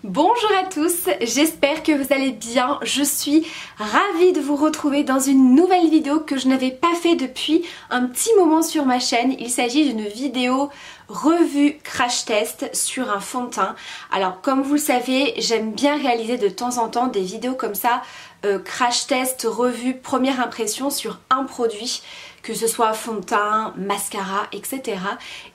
Bonjour à tous, j'espère que vous allez bien. Je suis ravie de vous retrouver dans une nouvelle vidéo que je n'avais pas fait depuis un petit moment sur ma chaîne. Il s'agit d'une vidéo revue crash test sur un fond de teint. Alors comme vous le savez, j'aime bien réaliser de temps en temps des vidéos comme ça, crash test, revue, première impression sur un produit, que ce soit fond de teint, mascara, etc.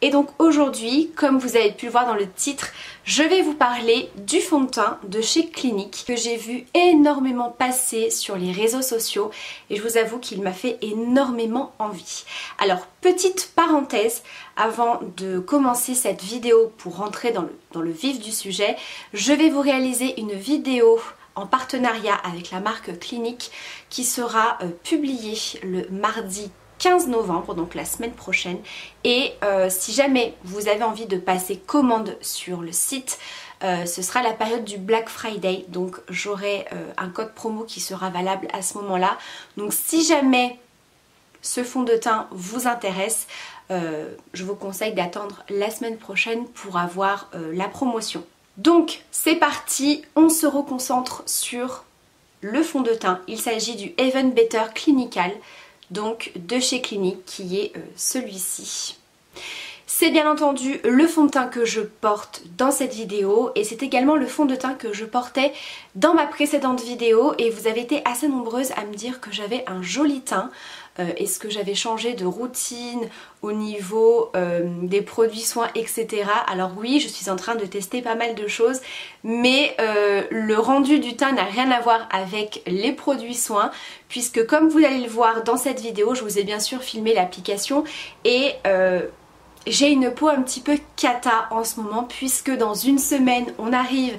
Et donc aujourd'hui, comme vous avez pu le voir dans le titre, je vais vous parler du fond de teint de chez Clinique que j'ai vu énormément passer sur les réseaux sociaux et je vous avoue qu'il m'a fait énormément envie. Alors petite parenthèse, avant de commencer cette vidéo pour rentrer dans le vif du sujet, je vais vous réaliser une vidéo en partenariat avec la marque Clinique qui sera publiée le mardi 15 novembre, donc la semaine prochaine. Et si jamais vous avez envie de passer commande sur le site, ce sera la période du Black Friday, donc j'aurai un code promo qui sera valable à ce moment-là. Donc si jamais ce fond de teint vous intéresse, je vous conseille d'attendre la semaine prochaine pour avoir la promotion. Donc c'est parti, on se reconcentre sur le fond de teint. Il s'agit du Even Better Clinical, donc de chez Clinique, qui est celui-ci. C'est bien entendu le fond de teint que je porte dans cette vidéo et c'est également le fond de teint que je portais dans ma précédente vidéo et vous avez été assez nombreuses à me dire que j'avais un joli teint. Est-ce que j'avais changé de routine au niveau des produits soins, etc. Alors oui, je suis en train de tester pas mal de choses, mais le rendu du teint n'a rien à voir avec les produits soins, puisque comme vous allez le voir dans cette vidéo, je vous ai bien sûr filmé l'application et j'ai une peau un petit peu cata en ce moment, puisque dans une semaine, on arrive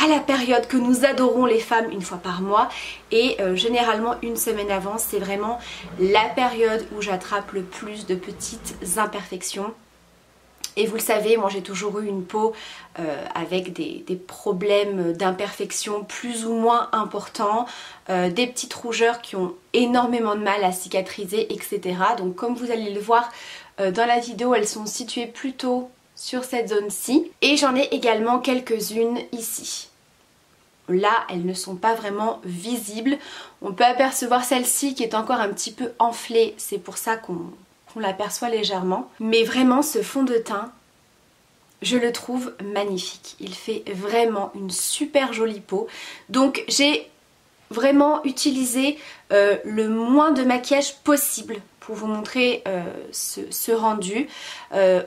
à la période que nous adorons les femmes une fois par mois et généralement une semaine avant c'est vraiment la période où j'attrape le plus de petites imperfections. Et vous le savez, moi j'ai toujours eu une peau avec des problèmes d'imperfection plus ou moins importants, des petites rougeurs qui ont énormément de mal à cicatriser, etc. Donc comme vous allez le voir dans la vidéo, elles sont situées plutôt sur cette zone-ci. Et j'en ai également quelques-unes ici. Là, elles ne sont pas vraiment visibles. On peut apercevoir celle-ci qui est encore un petit peu enflée. C'est pour ça qu'on l'aperçoit légèrement. Mais vraiment, ce fond de teint, je le trouve magnifique. Il fait vraiment une super jolie peau. Donc j'ai vraiment utilisé le moins de maquillage possible pour vous montrer ce rendu.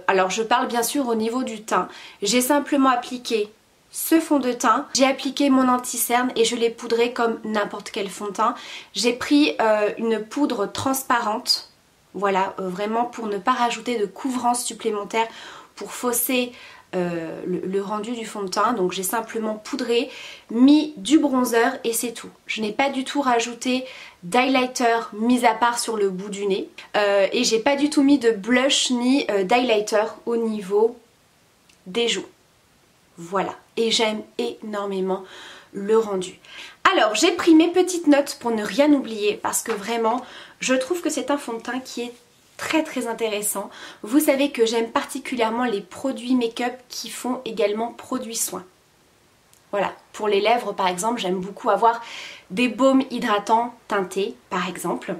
Alors je parle bien sûr au niveau du teint. J'ai simplement appliqué ce fond de teint, j'ai appliqué mon anti-cerne et je l'ai poudré comme n'importe quel fond de teint. J'ai pris une poudre transparente, voilà, vraiment pour ne pas rajouter de couvrance supplémentaire pour fausser le rendu du fond de teint. Donc j'ai simplement poudré, mis du bronzer et c'est tout. Je n'ai pas du tout rajouté d'highlighter mis à part sur le bout du nez et j'ai pas du tout mis de blush ni d'highlighter au niveau des joues. Voilà, et j'aime énormément le rendu. Alors j'ai pris mes petites notes pour ne rien oublier parce que vraiment je trouve que c'est un fond de teint qui est très intéressant. Vous savez que j'aime particulièrement les produits make-up qui font également produits soins. Voilà, pour les lèvres par exemple, j'aime beaucoup avoir des baumes hydratants teintés par exemple.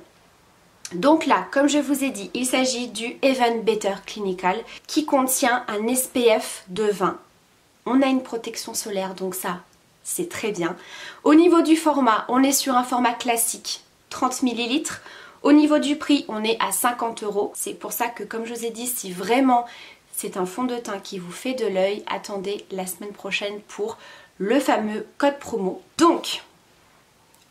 Donc là, comme je vous ai dit, il s'agit du Even Better Clinical qui contient un SPF de 20. On a une protection solaire, donc ça, c'est très bien. Au niveau du format, on est sur un format classique, 30 ml. Au niveau du prix, on est à 50 €. C'est pour ça que, comme je vous ai dit, si vraiment c'est un fond de teint qui vous fait de l'œil, attendez la semaine prochaine pour le fameux code promo. Donc,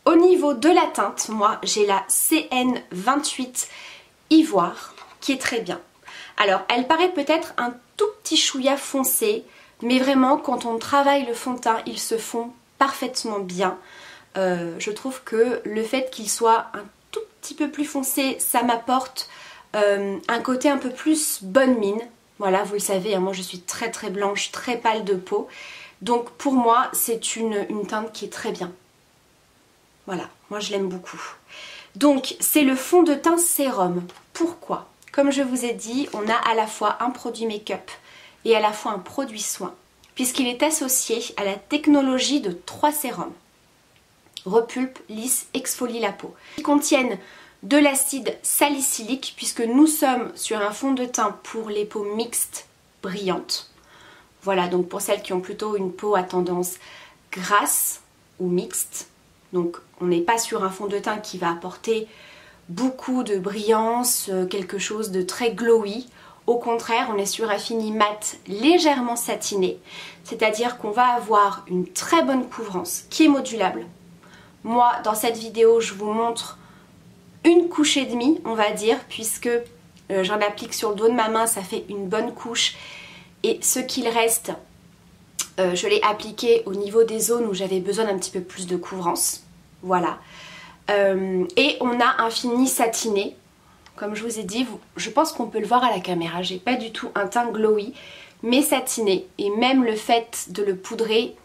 au niveau de la teinte, moi, j'ai la CN28 Ivoire, qui est très bien. Alors, elle paraît peut-être un tout petit chouïa foncé, mais vraiment, quand on travaille le fond de teint, ils se font parfaitement bien. Je trouve que le fait qu'il soit un tout petit peu plus foncé, ça m'apporte un côté un peu plus bonne mine. Voilà, vous le savez, hein, moi je suis très blanche, très pâle de peau. Donc pour moi, c'est une teinte qui est très bien. Voilà, moi je l'aime beaucoup. Donc c'est le fond de teint sérum. Pourquoi? Comme je vous ai dit, on a à la fois un produit make-up et à la fois un produit soin. puisqu'il est associé à la technologie de 3 sérums. Repulpe, lisse, exfolie la peau. Ils contiennent de l'acide salicylique puisque nous sommes sur un fond de teint pour les peaux mixtes brillantes. Voilà, donc pour celles qui ont plutôt une peau à tendance grasse ou mixte. Donc on n'est pas sur un fond de teint qui va apporter beaucoup de brillance, quelque chose de très glowy. Au contraire, on est sur un fini mat légèrement satiné, c'est-à-dire qu'on va avoir une très bonne couvrance qui est modulable. Moi, dans cette vidéo, je vous montre une couche et demie, on va dire, puisque j'en applique sur le dos de ma main, ça fait une bonne couche. Et ce qu'il reste, je l'ai appliqué au niveau des zones où j'avais besoin d'un petit peu plus de couvrance. Voilà. Et on a un fini satiné. Comme je vous ai dit, je pense qu'on peut le voir à la caméra. J'ai pas du tout un teint glowy, mais satiné. Et même le fait de le poudrer,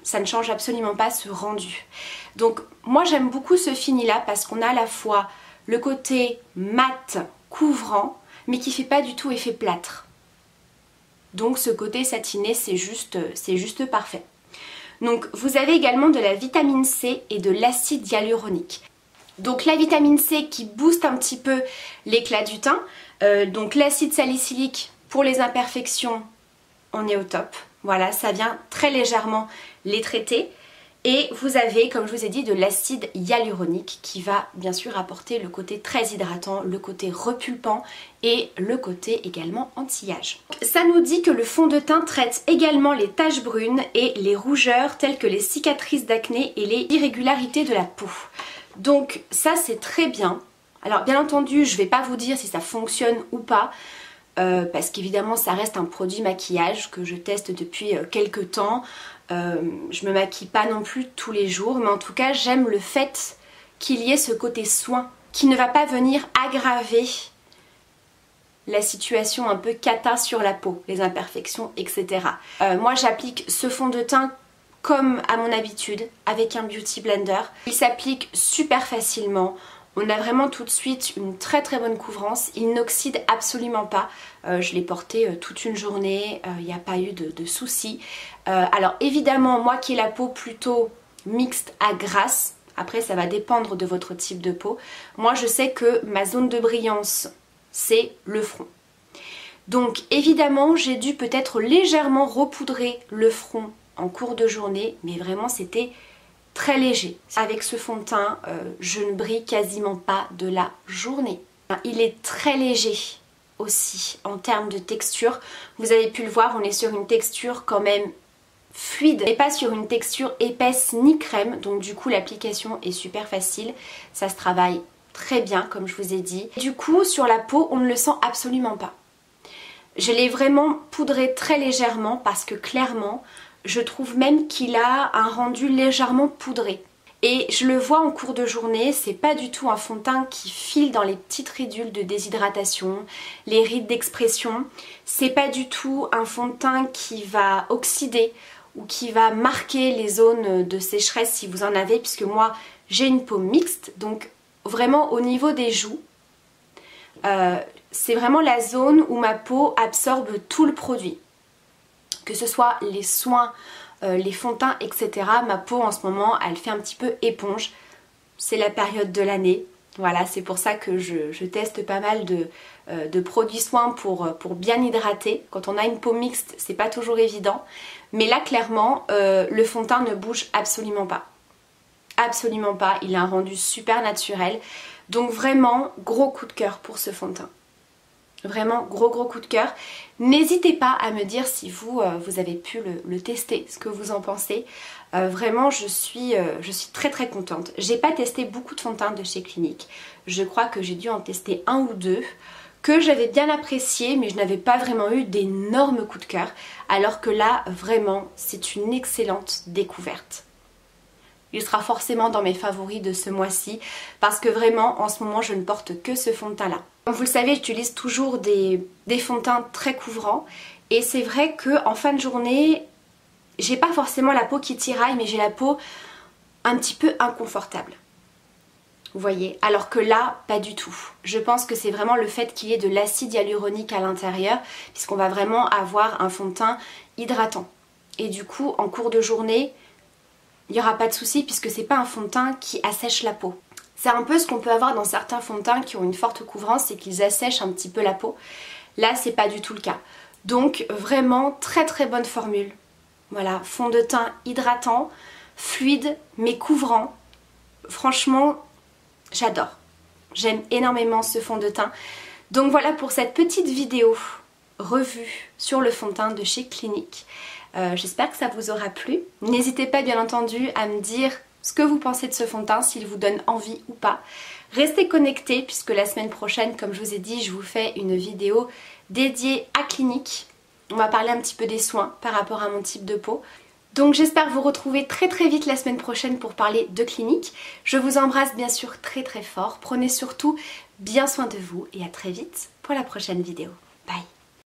ça ne change absolument pas ce rendu. Donc moi j'aime beaucoup ce fini là parce qu'on a à la fois le côté mat, couvrant, mais qui fait pas du tout effet plâtre. Donc ce côté satiné c'est juste parfait. Donc vous avez également de la vitamine C et de l'acide hyaluronique. Donc la vitamine C qui booste un petit peu l'éclat du teint. Donc l'acide salicylique pour les imperfections, on est au top. Voilà, ça vient très légèrement les traiter. Et vous avez, comme je vous ai dit, de l'acide hyaluronique qui va bien sûr apporter le côté très hydratant, le côté repulpant et le côté également anti-âge. Ça nous dit que le fond de teint traite également les taches brunes et les rougeurs telles que les cicatrices d'acné et les irrégularités de la peau. Donc ça c'est très bien. Alors bien entendu, je ne vais pas vous dire si ça fonctionne ou pas. Parce qu'évidemment ça reste un produit maquillage que je teste depuis quelques temps. Je me maquille pas non plus tous les jours, mais en tout cas j'aime le fait qu'il y ait ce côté soin qui ne va pas venir aggraver la situation un peu cata sur la peau, les imperfections, etc. Moi j'applique ce fond de teint comme à mon habitude avec un beauty blender. Il s'applique super facilement. On a vraiment tout de suite une très très bonne couvrance, il n'oxyde absolument pas, je l'ai porté toute une journée, il n'y a pas eu de soucis. Alors évidemment, moi qui ai la peau plutôt mixte à grasse, après ça va dépendre de votre type de peau, moi je sais que ma zone de brillance c'est le front. Donc évidemment j'ai dû peut-être légèrement repoudrer le front en cours de journée, mais vraiment c'était très léger. Avec ce fond de teint, je ne brille quasiment pas de la journée. Il est très léger aussi en termes de texture. Vous avez pu le voir, on est sur une texture quand même fluide et pas sur une texture épaisse ni crème. Donc du coup l'application est super facile. Ça se travaille très bien comme je vous ai dit. Du coup sur la peau on ne le sent absolument pas. Je l'ai vraiment poudré très légèrement parce que clairement je trouve même qu'il a un rendu légèrement poudré. Et je le vois en cours de journée, c'est pas du tout un fond de teint qui file dans les petites ridules de déshydratation, les rides d'expression. C'est pas du tout un fond de teint qui va oxyder ou qui va marquer les zones de sécheresse si vous en avez, puisque moi j'ai une peau mixte, donc vraiment au niveau des joues, c'est vraiment la zone où ma peau absorbe tout le produit. Que ce soit les soins, les fonds de teint, etc. Ma peau en ce moment, elle fait un petit peu éponge. C'est la période de l'année. Voilà, c'est pour ça que je teste pas mal de produits soins pour bien hydrater. Quand on a une peau mixte, c'est pas toujours évident. Mais là, clairement, le fond de teint ne bouge absolument pas. Absolument pas. Il a un rendu super naturel. Donc vraiment, gros coup de cœur pour ce fond de teint. Vraiment gros coup de cœur. N'hésitez pas à me dire si vous avez pu le tester, ce que vous en pensez. Vraiment je suis très très contente. J'ai pas testé beaucoup de fonds de teint de chez Clinique. Je crois que j'ai dû en tester un ou deux que j'avais bien apprécié, mais je n'avais pas vraiment eu d'énormes coups de cœur. Alors que là vraiment c'est une excellente découverte. Il sera forcément dans mes favoris de ce mois-ci parce que vraiment en ce moment je ne porte que ce fond de teint là. Comme vous le savez, j'utilise toujours des fonds de teint très couvrants et c'est vrai qu'en fin de journée, j'ai pas forcément la peau qui tiraille, mais j'ai la peau un petit peu inconfortable. Vous voyez, alors que là, pas du tout. Je pense que c'est vraiment le fait qu'il y ait de l'acide hyaluronique à l'intérieur, puisqu'on va vraiment avoir un fond de teint hydratant. et du coup en cours de journée il n'y aura pas de souci puisque c'est pas un fond de teint qui assèche la peau. C'est un peu ce qu'on peut avoir dans certains fonds de teint qui ont une forte couvrance, c'est qu'ils assèchent un petit peu la peau. Là c'est pas du tout le cas. Donc vraiment très très bonne formule. Voilà, fond de teint hydratant, fluide mais couvrant. Franchement j'adore. J'aime énormément ce fond de teint. Donc voilà pour cette petite vidéo revue sur le fond de teint de chez Clinique. J'espère que ça vous aura plu. N'hésitez pas bien entendu à me dire ce que vous pensez de ce fond de teint, s'il vous donne envie ou pas. Restez connectés puisque la semaine prochaine, comme je vous ai dit, je vous fais une vidéo dédiée à Clinique. On va parler un petit peu des soins par rapport à mon type de peau. Donc j'espère vous retrouver très très vite la semaine prochaine pour parler de Clinique. Je vous embrasse bien sûr très très fort. Prenez surtout bien soin de vous et à très vite pour la prochaine vidéo. Bye!